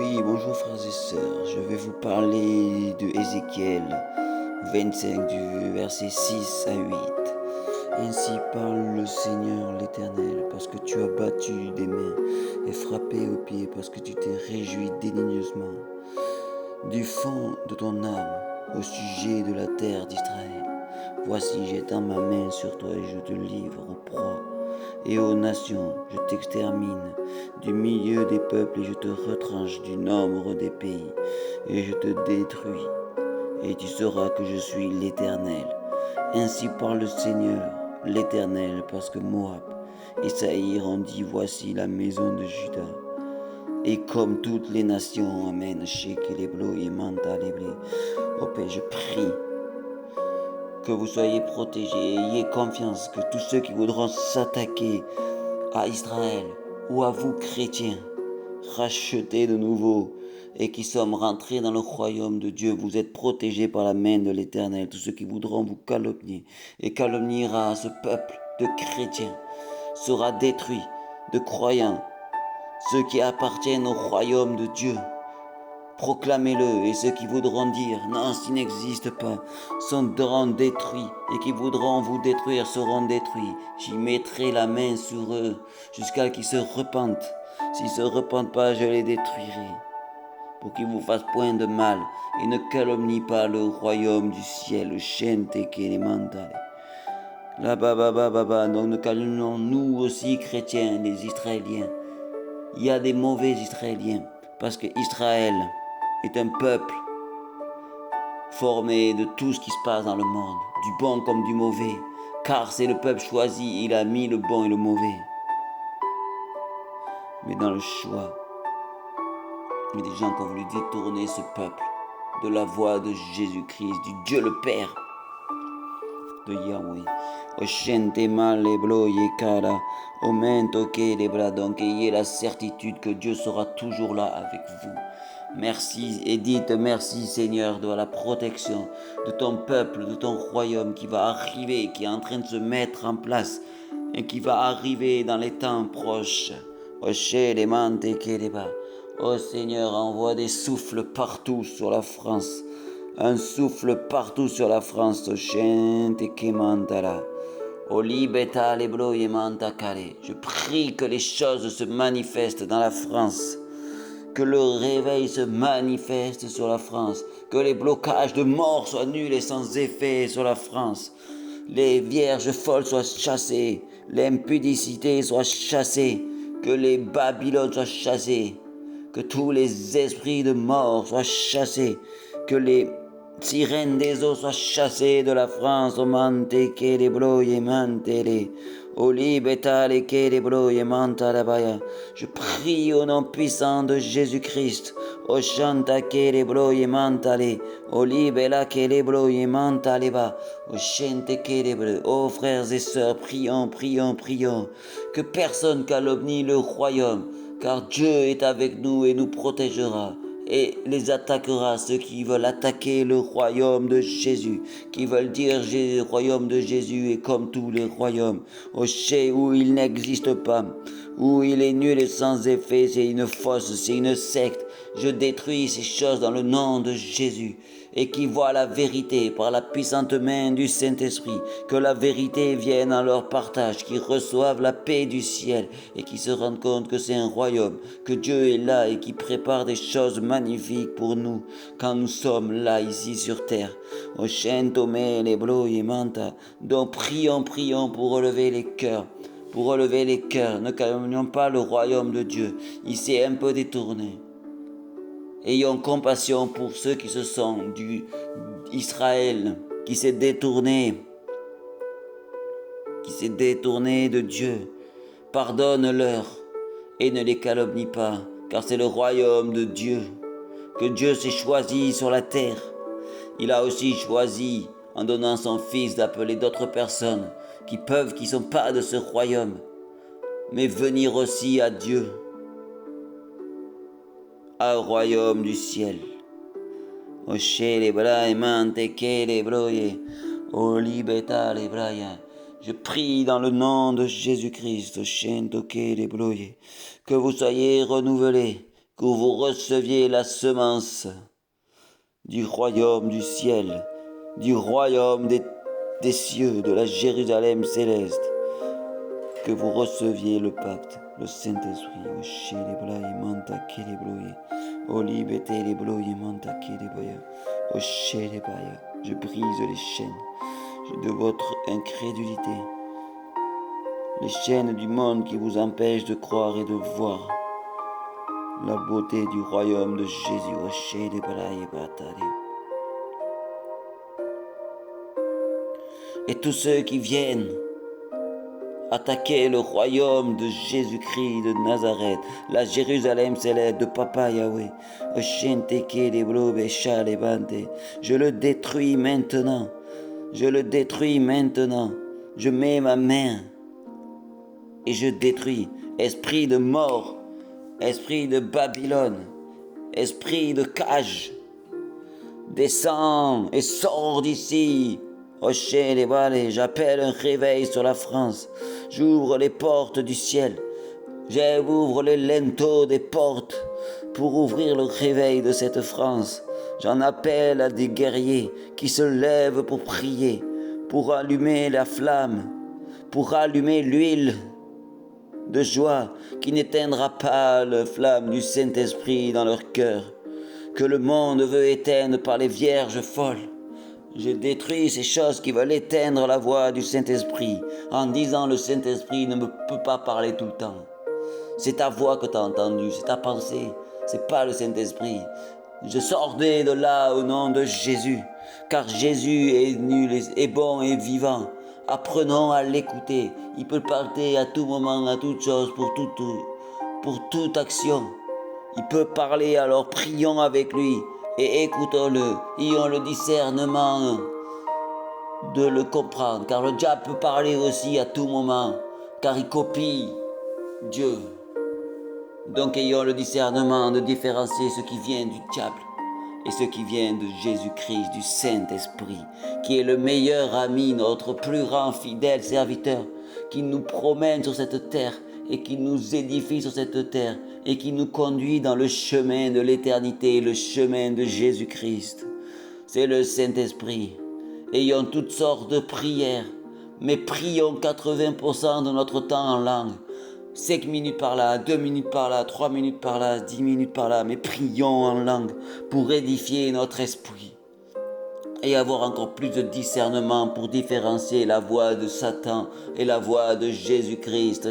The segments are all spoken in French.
Oui, bonjour frères et sœurs. Je vais vous parler de Ézéchiel 25 du verset 6 à 8. Ainsi parle le Seigneur l'Éternel, parce que tu as battu des mains et frappé aux pieds, parce que tu t'es réjoui dédaigneusement du fond de ton âme au sujet de la terre d'Israël. Voici, j'étends ma main sur toi et je te livre aux proies et aux nations. Je t'extermine du milieu des peuples et je te retranche du nombre des pays et je te détruis. Et tu sauras que je suis l'Éternel. Ainsi parle le Seigneur, l'Éternel, parce que Moab et Saïr ont dit, voici la maison de Juda. Et comme toutes les nations amènent Shekel et Blo et Manta et Blé, au Père, je prie que vous soyez protégés et ayez confiance que tous ceux qui voudront s'attaquer à Israël ou à vous chrétiens, rachetés de nouveau et qui sommes rentrés dans le royaume de Dieu, vous êtes protégés par la main de l'Éternel. Tous ceux qui voudront vous calomnier et calomniera ce peuple de chrétiens sera détruit, de croyants, ceux qui appartiennent au royaume de Dieu. Proclamez-le, et ceux qui voudront dire non, s'il n'existe pas, seront détruits, et qui voudront vous détruire seront détruits. J'y mettrai la main sur eux jusqu'à qu'ils se repentent. S'ils se repentent pas, je les détruirai, pour qu'ils vous fassent point de mal, et ne calomnient pas le royaume du ciel. Shente kelemantale. Là-bas, donc nous calomnions nous aussi chrétiens, les Israéliens. Il y a des mauvais Israéliens, parce que Israël est un peuple formé de tout ce qui se passe dans le monde, du bon comme du mauvais, car c'est le peuple choisi, il a mis le bon et le mauvais. Mais dans le choix, il y a des gens qui ont voulu détourner ce peuple de la voie de Jésus-Christ, du Dieu le Père, de Yahweh. Oshente male blo yekara, omento ke les bras, donc ayez la certitude que Dieu sera toujours là avec vous. Merci et dites merci Seigneur de la protection de ton peuple, de ton royaume qui va arriver, qui est en train de se mettre en place et qui va arriver dans les temps proches. Oh Seigneur, envoie des souffles partout sur la France. Un souffle partout sur la France. Je prie que les choses se manifestent dans la France. Que le réveil se manifeste sur la France. Que les blocages de mort soient nuls et sans effet sur la France. Les vierges folles soient chassées. L'impudicité soit chassée. Que les Babylones soient chassés. Que tous les esprits de mort soient chassés. Que les sirènes des eaux soient chassées de la France. O mante que les bloye mantele. Je prie au nom puissant de Jésus-Christ. O chanta que les bloye mantale. O libela que les bloye mantaleba. O chente que les bloye. Oh frères et sœurs, prions, prions, prions. Que personne calomnie le royaume, car Dieu est avec nous et nous protégera. Et les attaquera, ceux qui veulent attaquer le royaume de Jésus, qui veulent dire le royaume de Jésus est comme tous les royaumes, au chez où il n'existe pas, où il est nul et sans effet, c'est une fosse, c'est une secte. Je détruis ces choses dans le nom de Jésus, et qui voient la vérité par la puissante main du Saint-Esprit, que la vérité vienne en leur partage, qu'ils reçoivent la paix du ciel, et qui se rendent compte que c'est un royaume, que Dieu est là et qui prépare des choses magnifiques pour nous, quand nous sommes là, ici sur terre. Donc prions, prions pour relever les cœurs. Pour relever les cœurs, ne calomnions pas le royaume de Dieu. Il s'est un peu détourné. Ayons compassion pour ceux qui se sont du Israël, qui s'est détourné de Dieu. Pardonne-leur et ne les calomnie pas, car c'est le royaume de Dieu, que Dieu s'est choisi sur la terre. Il a aussi choisi, en donnant son Fils, d'appeler d'autres personnes qui sont pas de ce royaume, mais venir aussi à Dieu, au royaume du ciel. Je prie dans le nom de Jésus-Christ, que vous soyez renouvelés, que vous receviez la semence du royaume du ciel, du royaume des cieux, de la Jérusalem céleste, que vous receviez le pacte, le Saint-Esprit, je brise les chaînes de votre incrédulité, les chaînes du monde qui vous empêchent de croire et de voir la beauté du royaume de Jésus. Et tous ceux qui viennent attaquer le royaume de Jésus-Christ de Nazareth, la Jérusalem céleste de Papa Yahweh, je le détruis maintenant, je le détruis maintenant, je mets ma main et je détruis, esprit de mort, esprit de Babylone, esprit de cage, descends et sors d'ici. Hocher les balais, j'appelle un réveil sur la France. J'ouvre les portes du ciel. J'ouvre les linteaux des portes pour ouvrir le réveil de cette France. J'en appelle à des guerriers qui se lèvent pour prier, pour allumer la flamme, pour allumer l'huile de joie qui n'éteindra pas la flamme du Saint-Esprit dans leur cœur, que le monde veut éteindre par les vierges folles. Je détruis ces choses qui veulent éteindre la voix du Saint-Esprit en disant le Saint-Esprit ne me peut pas parler tout le temps. C'est ta voix que tu as entendue, c'est ta pensée, c'est pas le Saint-Esprit. Je sortais de là au nom de Jésus, car Jésus est bon et vivant. Apprenons à l'écouter. Il peut parler à tout moment, à toute chose, pour toute action. Il peut parler, alors prions avec lui. Et écoutons-le, ayons le discernement de le comprendre, car le diable peut parler aussi à tout moment, car il copie Dieu. Donc ayons le discernement de différencier ce qui vient du diable et ce qui vient de Jésus-Christ, du Saint-Esprit, qui est le meilleur ami, notre plus grand fidèle serviteur, qui nous promène sur cette terre et qui nous édifie sur cette terre et qui nous conduit dans le chemin de l'éternité, le chemin de Jésus-Christ. C'est le Saint-Esprit. Ayons toutes sortes de prières, mais prions 80% de notre temps en langue. 5 minutes par là, 2 minutes par là, 3 minutes par là, 10 minutes par là, mais prions en langue pour édifier notre esprit et avoir encore plus de discernement pour différencier la voix de Satan et la voix de Jésus-Christ.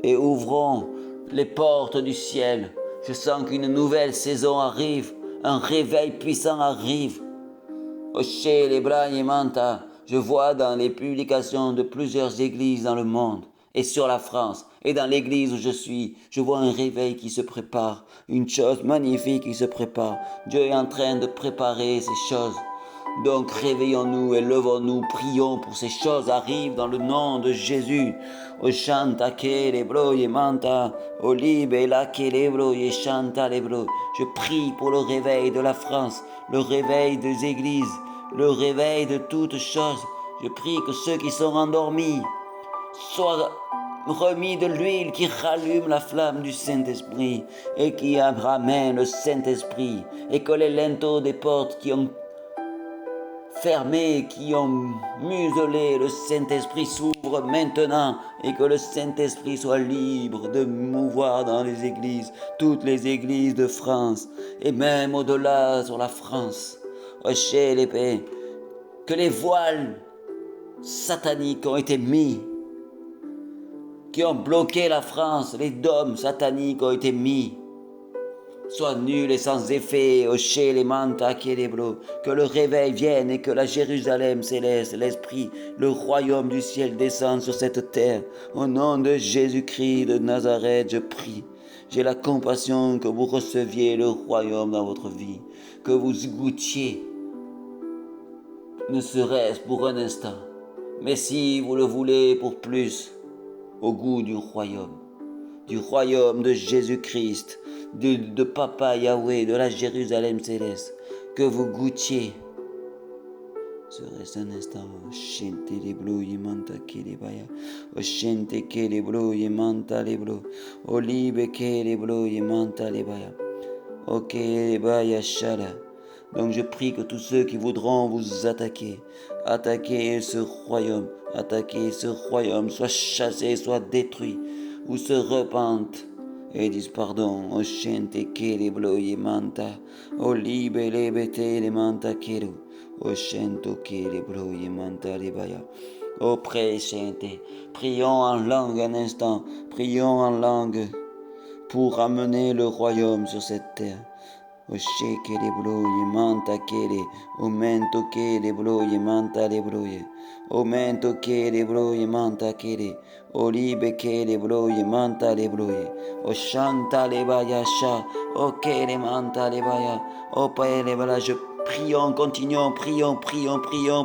Et ouvrons les portes du ciel. Je sens qu'une nouvelle saison arrive, un réveil puissant arrive. Je vois dans les publications de plusieurs églises dans le monde et sur la France et dans l'église où je suis, je vois un réveil qui se prépare, une chose magnifique qui se prépare. Dieu est en train de préparer ces choses. Donc réveillons-nous et levons-nous, prions pour ces choses arrivent dans le nom de Jésus. Je prie pour le réveil de la France, le réveil des églises, le réveil de toutes choses. Je prie que ceux qui sont endormis soient remis de l'huile qui rallume la flamme du Saint-Esprit et qui ramène le Saint-Esprit, et que les linteaux des portes qui ont fermé, qui ont muselé le Saint-Esprit s'ouvrent maintenant et que le Saint-Esprit soit libre de mouvoir dans les églises, toutes les églises de France et même au-delà sur la France. Que les voiles sataniques ont été mis, qui ont bloqué la France, les dômes sataniques ont été mis, soient nuls et sans effet, que le réveil vienne et que la Jérusalem céleste, l'Esprit, le royaume du ciel descende sur cette terre. Au nom de Jésus-Christ de Nazareth, je prie. J'ai la compassion que vous receviez le royaume dans votre vie, que vous goûtiez, ne serait-ce pour un instant, mais si vous le voulez pour plus, au goût du royaume de Jésus-Christ, de Papa Yahweh, de la Jérusalem céleste, que vous goûtiez Serait-ce un instant, Oshente les blo yemanta kele baya, Oshente kele blo yemanta les blo, Olibe kele blo yemanta les baya, Ok baya shala. Donc je prie que tous ceux qui voudront vous attaquer ce royaume, soient chassés, soient détruits, ou se repentent et disent pardon. Oshente kele blo yemanta, Olibe lebete le manta kelo. Oshento kele blo yemanta le baya. Oh pré-sainté, prions en langue un instant, prions en langue pour ramener le royaume sur cette terre. Oshe kele bloye manta kele, omento kele bloye manta le bloye, omento kele bloye manta kele, olibe kele bloye manta le bloye, oshanta le baya sha, o kele manta le baya, o paele bala. Je prions, continuons, prions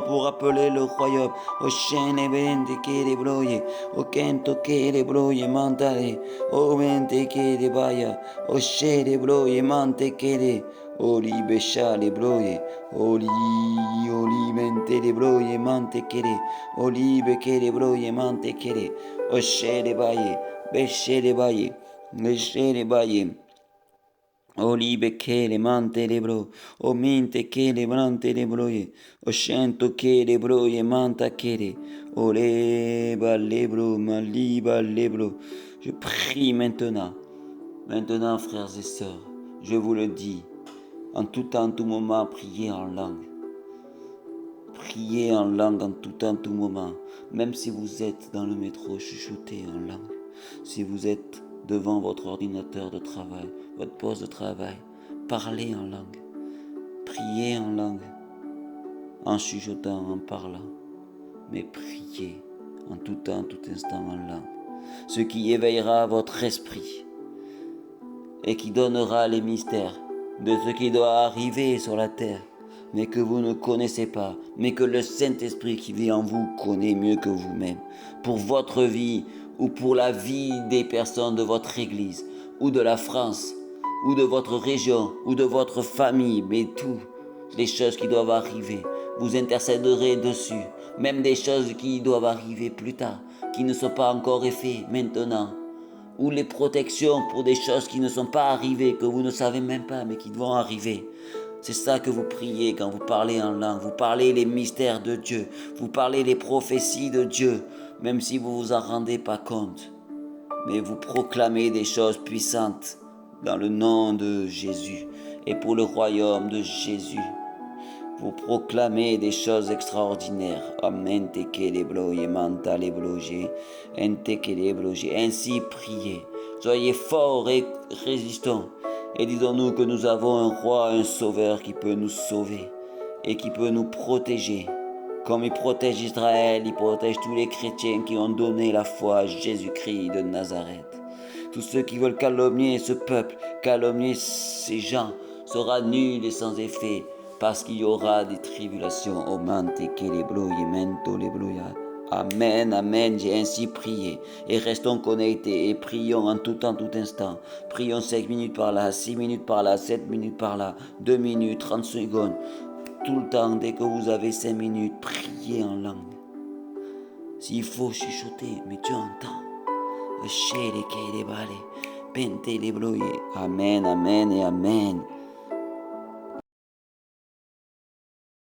pour appeler le royaume. Oshene bende kele bloye, o kento kele bloye manta le, o mente kele baya, oshe le bloye mante kele. Oli besha le bloye, oli mente le bloye mante kere, oli beke le bloye mante kere, oshe le baye, beshe le baye, beshe le baye. Oli beke le mante le bro, o minte ke le mante le broye, o shento ke le broye manta kere, ole ba le bro, mali ba le bro. Je prie maintenant, frères et sœurs, je vous le dis, en tout temps, en tout moment, priez en langue. Priez en langue en tout temps, en tout moment. Même si vous êtes dans le métro, chuchotez en langue. Si vous êtes devant votre ordinateur de travail, votre poste de travail, parlez en langue. Priez en langue. En chuchotant, en parlant. Mais priez en tout temps, en tout instant en langue. Ce qui éveillera votre esprit et qui donnera les mystères de ce qui doit arriver sur la terre, mais que vous ne connaissez pas, mais que le Saint-Esprit qui vit en vous connaît mieux que vous-même, pour votre vie ou pour la vie des personnes de votre église, ou de la France, ou de votre région, ou de votre famille, mais toutes les choses qui doivent arriver, vous intercéderez dessus, même des choses qui doivent arriver plus tard, qui ne sont pas encore effets maintenant, ou les protections pour des choses qui ne sont pas arrivées, que vous ne savez même pas, mais qui vont arriver. C'est ça que vous priez quand vous parlez en langue. Vous parlez les mystères de Dieu. Vous parlez les prophéties de Dieu, même si vous vous en rendez pas compte. Mais vous proclamez des choses puissantes dans le nom de Jésus et pour le royaume de Jésus. Vous proclamez des choses extraordinaires. Amen. Ainsi priez. Soyez forts et résistants. Et disons-nous que nous avons un roi, un sauveur qui peut nous sauver et qui peut nous protéger. Comme il protège Israël, il protège tous les chrétiens qui ont donné la foi à Jésus-Christ de Nazareth. Tous ceux qui veulent calomnier ce peuple, calomnier ces gens, sera nul et sans effet, parce qu'il y aura des tribulations. Amen, amen, j'ai ainsi prié. Et restons connectés et prions en tout temps, tout instant. Prions 5 minutes par là, 6 minutes par là, 7 minutes par là, 2 minutes, 30 secondes. Tout le temps, dès que vous avez 5 minutes, priez en langue. S'il faut chuchoter, mais tu entends. Amen, amen et amen.